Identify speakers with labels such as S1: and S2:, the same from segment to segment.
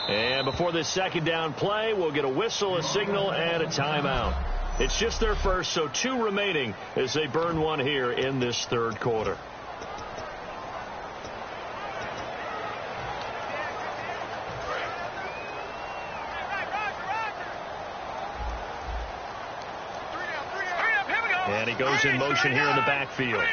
S1: And before this second down play, we'll get a whistle, a signal, and a timeout. It's just their first, so 2 remaining as they burn one here in this third quarter. And he goes in motion here in the backfield.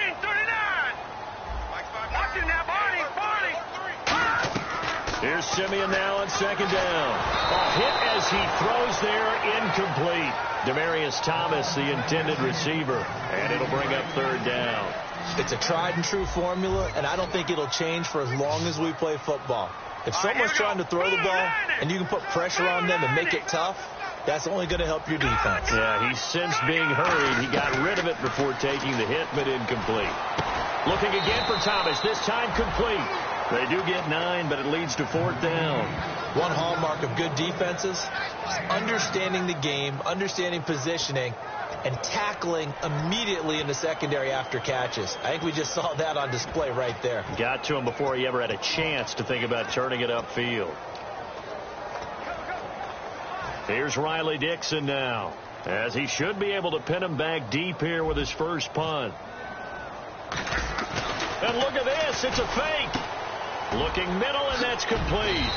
S1: Here's Simeon now on second down. A hit as he throws there, incomplete. Demaryius Thomas, the intended receiver, and it'll bring up third down.
S2: It's a tried and true formula, and I don't think it'll change for as long as we play football. If someone's trying to throw the ball and you can put pressure on them and make it tough, that's only going to help your defense.
S1: Yeah, he sensed being hurried. He got rid of it before taking the hit, but incomplete. Looking again for Thomas, this time complete. They do get 9, but it leads to fourth down.
S2: One hallmark of good defenses is understanding the game, understanding positioning, and tackling immediately in the secondary after catches. I think we just saw that on display right there.
S1: Got to him before he ever had a chance to think about turning it upfield. Here's Riley Dixon now, as he should be able to pin him back deep here with his first punt. And look at this, it's a fake. Looking middle, and that's complete.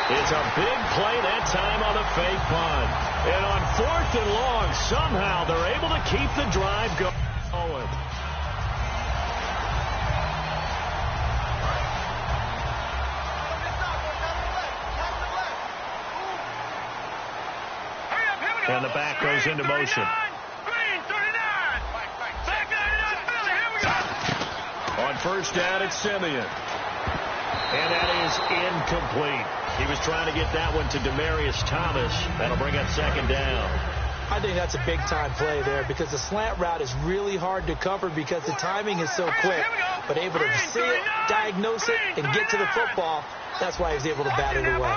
S1: It's a big play that time on a fake punt. And on 4th and long, somehow they're able to keep the drive going. And the back goes into motion. On first down, it's Simeon. And that is incomplete. He was trying to get that one to Demaryius Thomas. That'll bring up second down.
S2: I think that's a big-time play there because the slant route is really hard to cover because the timing is so quick. But able to see it, diagnose it, and get to the football, that's why he was able to bat it away.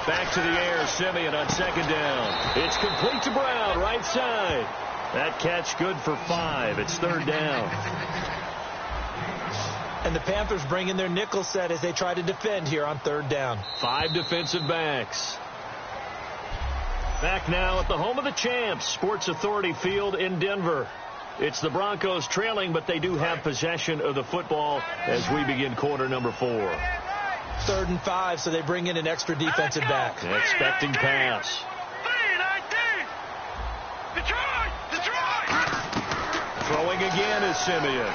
S1: Back to the air, Simeon on second down. It's complete to Brown, right side. That catch good for 5. It's third down.
S2: And the Panthers bring in their nickel set as they try to defend here on third down.
S1: 5 defensive backs. Back now at the home of the champs, Sports Authority Field in Denver. It's the Broncos trailing, but they do have possession of the football as we begin quarter number 4.
S2: 3rd and 5, so they bring in an extra defensive back.
S1: Expecting pass. Throwing again is Simeon.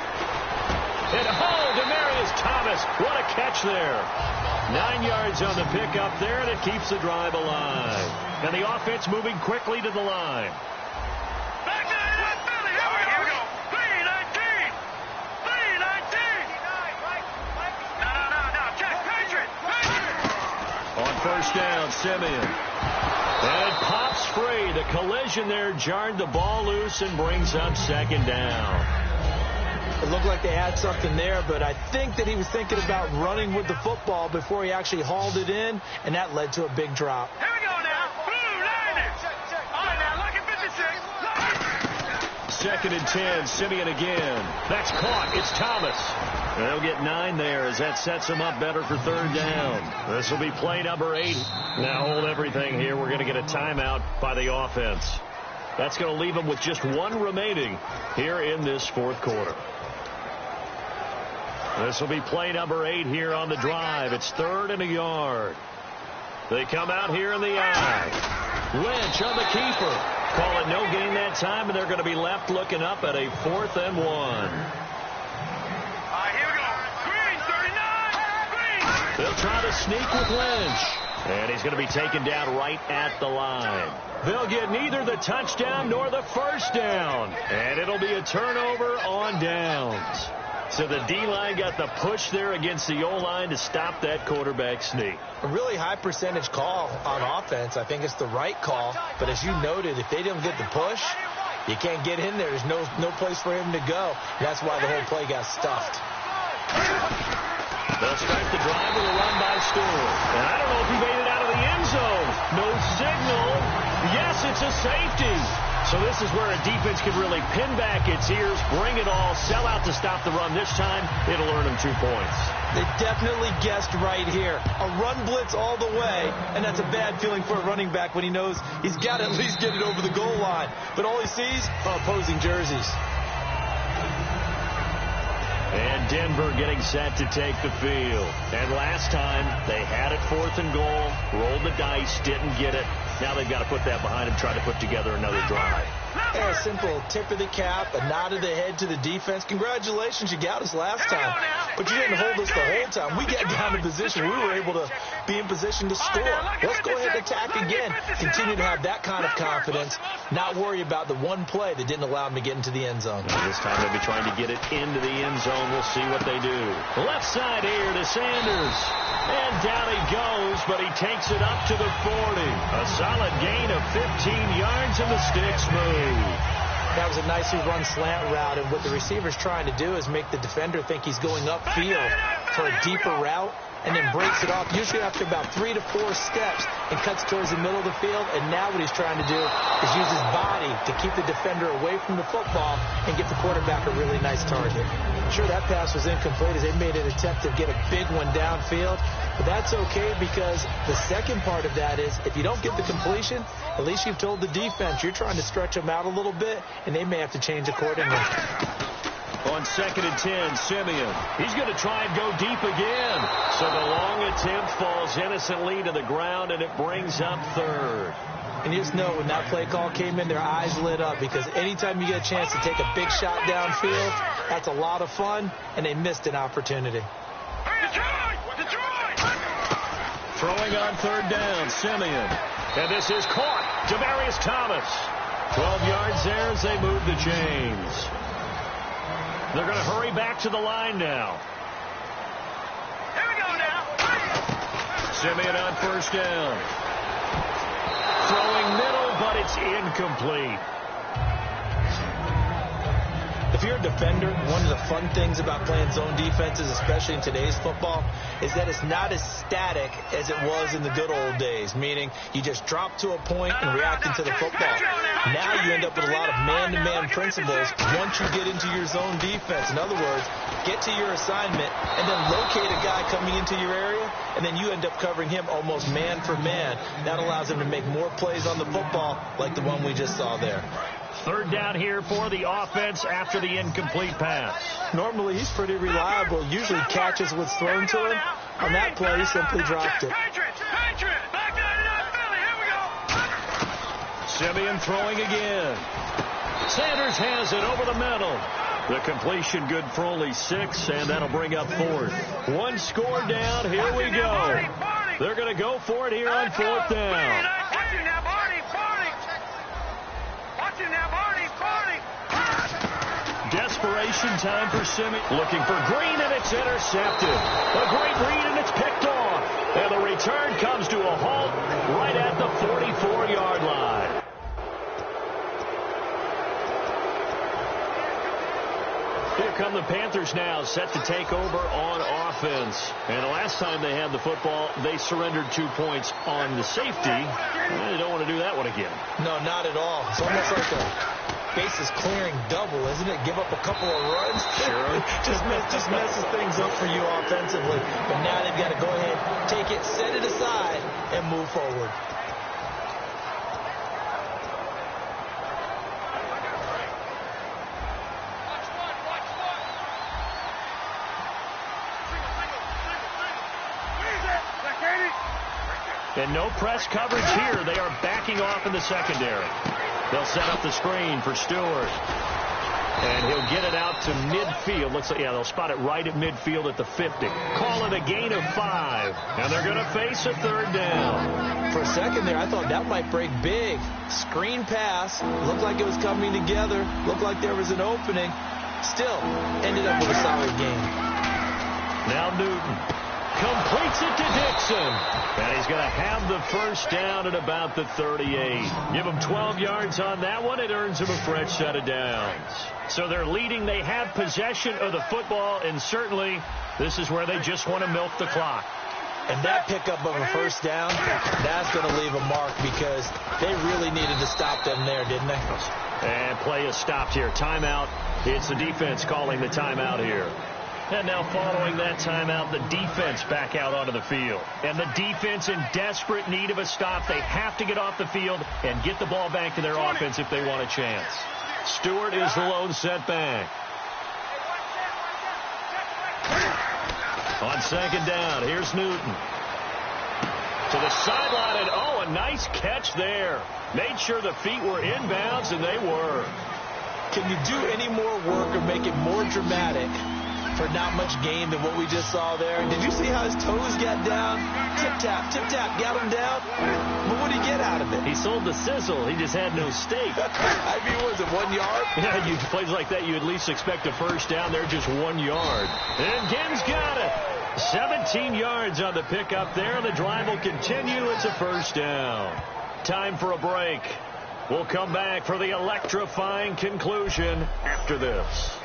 S1: And Demaryius Thomas. What a catch there. 9 yards on the pickup there, and it keeps the drive alive. And the offense moving quickly to the line. On first down, Simeon. And it pops free. The collision there jarred the ball loose and brings up second down.
S2: It looked like they had something there, but I think that he was thinking about running with the football before he actually hauled it in, and that led to a big drop.
S3: Here we go now. Blue, 90. All right, now, look at 56.
S1: Second and 10, Simeon again. That's caught. It's Thomas. They'll get 9 there as that sets them up better for third down. This will be play number 8. Now hold everything here. We're going to get a timeout by the offense. That's going to leave them with just 1 remaining here in this fourth quarter. This will be play number 8 here on the drive. It's 3rd and a yard. They come out here in the eye. Lynch on the keeper. Call it no gain that time, and they're going to be left looking up at a 4th and 1. They'll try to sneak with Lynch. And he's going to be taken down right at the line. They'll get neither the touchdown nor the first down. And it'll be a turnover on downs. So the D-line got the push there against the O-line to stop that quarterback sneak.
S2: A really high percentage call on offense. I think it's the right call. But as you noted, if they don't get the push, you can't get in there. There's no place for him to go. That's why the whole play got stuffed.
S1: They'll start the drive with a run by Stewart. And I don't know if he made it out of the end zone. No signal. Yes, it's a safety. So this is where a defense can really pin back its ears, bring it all, sell out to stop the run. This time, it'll earn them 2 points.
S2: They definitely guessed right here. A run blitz all the way, and that's a bad feeling for a running back when he knows he's got to at least get it over the goal line. But all he sees are opposing jerseys.
S1: And Denver getting set to take the field. And last time, they had it 4th and goal, rolled the dice, didn't get it. Now they've got to put that behind them, try to put together another drive.
S2: Yeah, a simple tip of the cap, a nod of the head to the defense. Congratulations, you got us last time. But you didn't hold us the whole time. We got down in position. We were able to be in position to score. Let's go ahead and attack again. Continue to have that kind of confidence. Not worry about the one play that didn't allow them to get into the end zone.
S1: Well, this time they'll be trying to get it into the end zone. We'll see what they do. Left side here to Sanders. And down he goes, but he takes it up to the 40. A solid gain of 15 yards, and the sticks move.
S2: That was a nicely run slant route, and what the receiver's trying to do is make the defender think he's going upfield for a deeper route, and then breaks it off, usually after about 3 to 4 steps, and cuts towards the middle of the field. And now what he's trying to do is use his body to keep the defender away from the football and give the quarterback a really nice target. Sure, that pass was incomplete as they made an attempt to get a big one downfield, but that's okay because the second part of that is if you don't get the completion, at least you've told the defense you're trying to stretch them out a little bit, and they may have to change accordingly.
S1: On 2nd and 10, Simeon. He's going to try and go deep again. So the long attempt falls innocently to the ground, and it brings up 3rd.
S2: And you just know when that play call came in, their eyes lit up because anytime you get a chance to take a big shot downfield, that's a lot of fun, and they missed an opportunity.
S1: Throwing on 3rd down, Simeon. And this is caught. Devarius Thomas. 12 yards there as they move the chains. They're going to hurry back to the line now.
S3: Here we go now.
S1: Simeon on 1st down. Throwing middle, but it's incomplete.
S2: If you're a defender, one of the fun things about playing zone defenses, especially in today's football, is that it's not as static as it was in the good old days, meaning you just drop to a point and react into the football. Now you end up with a lot of man-to-man principles once you get into your zone defense. In other words, get to your assignment and then locate a guy coming into your area, and then you end up covering him almost man for man. That allows him to make more plays on the football like the one we just saw there.
S1: 3rd down here for the offense after the incomplete pass.
S2: Normally, he's pretty reliable. Usually catches what's thrown to him. On that play, he simply dropped it.
S1: Simeon throwing again. Sanders has it over the middle. The completion good for only 6, and that'll bring up 4th. 1 score down. Here we go. They're going to go for it here on 4th down. Desperation time for Simeon. Looking for Green, and it's intercepted. A great read, and it's picked off. And the return comes to a halt right at the 44-yard line. Here come the Panthers now, set to take over on offense. And the last time they had the football, they surrendered 2 points on the safety. They don't want to do that one again.
S2: No, not at all. It's almost like a bases clearing double, isn't it? Give up a couple of runs.
S1: Sure.
S2: just messes things up for you offensively. But now they've got to go ahead, take it, set it aside, and move forward.
S1: And no press coverage here. They are backing off in the secondary. They'll set up the screen for Stewart. And he'll get it out to midfield. Looks like, yeah, they'll spot it right at midfield at the 50. Call it a gain of 5. And they're going to face a 3rd down.
S2: For a second there, I thought that might break big. Screen pass. Looked like it was coming together. Looked like there was an opening. Still, ended up with a solid game.
S1: Now Newton completes it to Dixon. And he's going to have the 1st down at about the 38. Give him 12 yards on that one. It earns him a fresh set of downs. So they're leading. They have possession of the football, and certainly this is where they just want to milk the clock.
S2: And that pickup of a first down, that's going to leave a mark because they really needed to stop them there, didn't they?
S1: And play is stopped here. Timeout. It's the defense calling the timeout here. And now following that timeout, the defense back out onto the field. And the defense in desperate need of a stop. They have to get off the field and get the ball back to their offense if they want a chance. Stewart is the lone setback. On second down, here's Newton. To the sideline, and oh, a nice catch there. Made sure the feet were inbounds, and they were.
S2: Can you do any more work or make it more dramatic for not much gain than what we just saw there? Did you see how his toes got down? Tip-tap, got him down. But what did he get out of it?
S1: He sold the sizzle. He just had no steak.
S2: I mean, was it 1 yard?
S1: Yeah, you plays like that, you at least expect a first down. They're just 1 yard. And Gibbs got it. 17 yards on the pickup there. The drive will continue. It's a first down. Time for a break. We'll come back for the electrifying conclusion after this.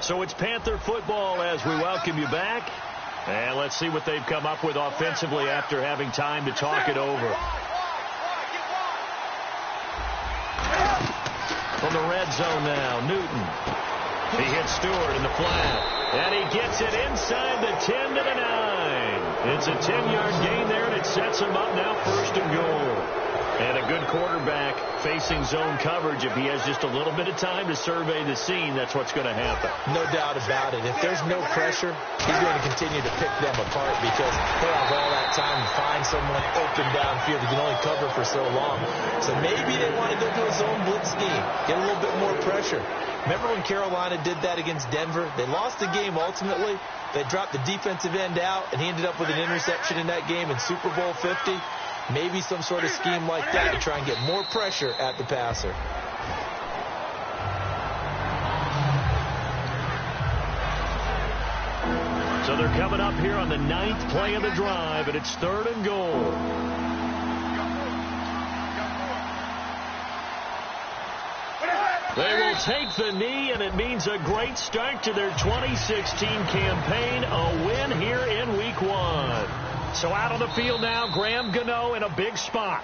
S1: So it's Panther football as we welcome you back. And let's see what they've come up with offensively after having time to talk it over. From the red zone now, Newton. He hits Stewart in the flat. And he gets it inside the 10 to the 9. It's a 10-yard gain there, and it sets him up now first and goal. And a good quarterback facing zone coverage. If he has just a little bit of time to survey the scene, that's what's going to happen.
S2: No doubt about it. If there's no pressure, he's going to continue to pick them apart because he'll have all that time to find someone open downfield. He can only cover for so long. So maybe they want to go to a zone blitz scheme, get a little bit more pressure. Remember when Carolina did that against Denver? They lost the game ultimately. They dropped the defensive end out, and he ended up with an interception in that game in Super Bowl 50. Maybe some sort of scheme like that to try and get more pressure at the passer.
S1: So they're coming up here on the 9th play of the drive, and it's 3rd and goal. They will take the knee, and it means a great start to their 2016 campaign, a win here in Week 1. So out on the field now, Graham Gano in a big spot.